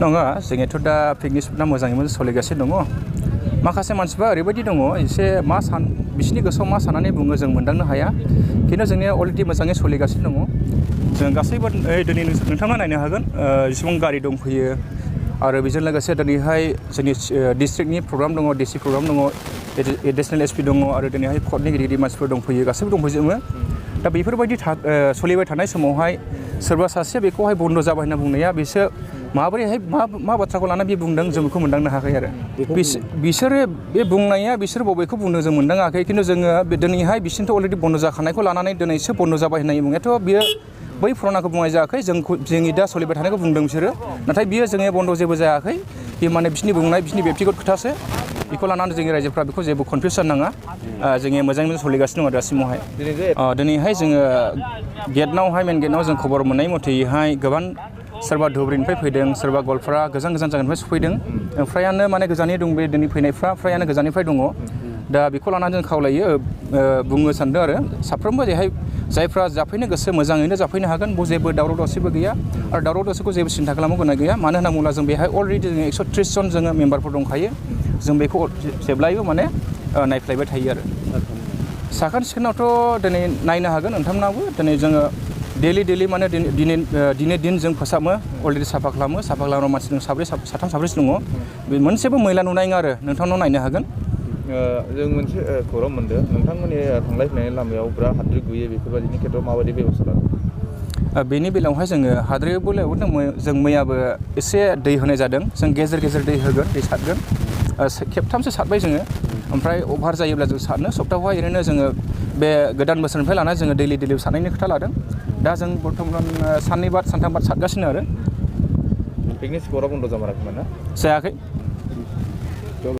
नङा जोंनियाथ' दा पिकनिक स्पटआ मोजाङै सोलिगासिनो दङ माखासे मानसिफ्रा ओरैबायदि दङ एसे बिसोरनि गोसोआव मा साननानै बुङो जों मोनदांनो हाया खिन्थु जोंनिया अलरेडि मोजाङै सोलिगासिनो दङ जों गासैबो दिनै नोंथाङा नायनो हागोन जेसेबां गारि दंफैयो आरो बेजों लोगोसे दिनैहाय जोंनि डिस्ट्रिक्टनि प्रग्राम दङ डिसि प्रग्राम दङ एडिसनेल एसपि दङ आरो दिनैहाय कर्टनि गिदिर गिदिर मानसिफोर दंफैयो गासैबो दंफैजोबो दा बेफोरबायदि सोलिबाय थानाय समावहाय सोरबा सासे बेखौहाय बन्द' जाबाय होनना बुंनाया बिसोर माबोरैहाय मा बाथ्राखौ लानानै बे बुंदों जों बेखौ मोनदांनो हायाखै आरो बिसोरो बे बुंनाया बिसोर बबेखौ बुंदों जों मोनदाङाखै खिन्थु जोङो दिनैहाय बिसोरथ' अलरेडि बन्द' जाखानायखौ लानानै दिनैसो बन्द' जाबाय होननाय बुंनायाथ' बियो बै पुरानाखौ बुंनाय जायाखै जोंनि दा सोलिबाय थानायखौ बुंदों बिसोरो नाथाय बियो जोंनि बन्द' जेबो जायाखै बे माने बिसोरनि बुंनाय बिसोरनि बेक्तिगत खोथासो बेखौ लानानै जोंनि रायजोफ्रा बेखौ जेबो कनफिउस जानाङा जोंनि मोजाङै सोलिगासिनो दङ दासिमावहाय दिनैहाय जोङो गेटनावहाय मेन गेटनाव जों खबर मोननाय मथेहाय गोबां सोरबा धुबुरीनिफ्राय फैदों सोरबा गवालपारा गोजान जायगानिफ्राय सफैदों फ्रायानो माने गोजाननि दं बे दिनै फैनायफ्रा फ्रायानो गोजाननिफ्राय दङ दा बेखौ लानानै जों खावलायो बुंनो सानदों आरो साफ्रोमबो जेहाय जायफ्रा जाफैनो गोसो मोजाङैनो जाफैनो हागोन जेबो दावराव दावसिबो गैया आरो दावराव दावसिखौ जेबो सिन्था खालामनो गोनां गैया मानो होनना बुङोब्ला जों बेहाय अलरेडि जोङो 130 जन जोङो मेम्बारफोर दंखायो जों बेखौ जेब्लायबो माने नायफ्लायबाय थायो आरो साखोन सिखोनावथ' दिनै नायनो हागोन नोंथांमोनाबो दिनै जोङो डेलि माने दिनै दिन जों फोसाबो अलरेडि साफा खालामो मानसि दं साथाम साब्रैसो दङ बे मोनसेबो मैला नुनाय नङा आरो नोंथांनाव नायनो हागोन जों मोनसे खौरां मोनदों नोंथांमोननि थांलाय फैनायनि लामायाव बिराद हाद्रि गुयो बेफोरबायदिनि खेथ्रआव माबायदि बेबस्था लादों बेनि बेलायावहाय जोङो हाद्रि बेलायाव जों मैयाबो एसे दै होनाय जादों जों गेजेर दै होगोन दै सारगोन खेबथामसो सारबाय जोङो ओमफ्राय अभार जायोब्ला जों सारनो सप्तायावहाय ओरैनो जोङो बे गोदान बोसोरनिफ्राय लानानै जोङो दैलि सारनायनि खोथा लादों दा जों बर्थमान साननै बाद सानथाम बाद सारगासिनो आरो पिकनिक स्पटआ बन्द' जामाराखैमोन ना जायाखै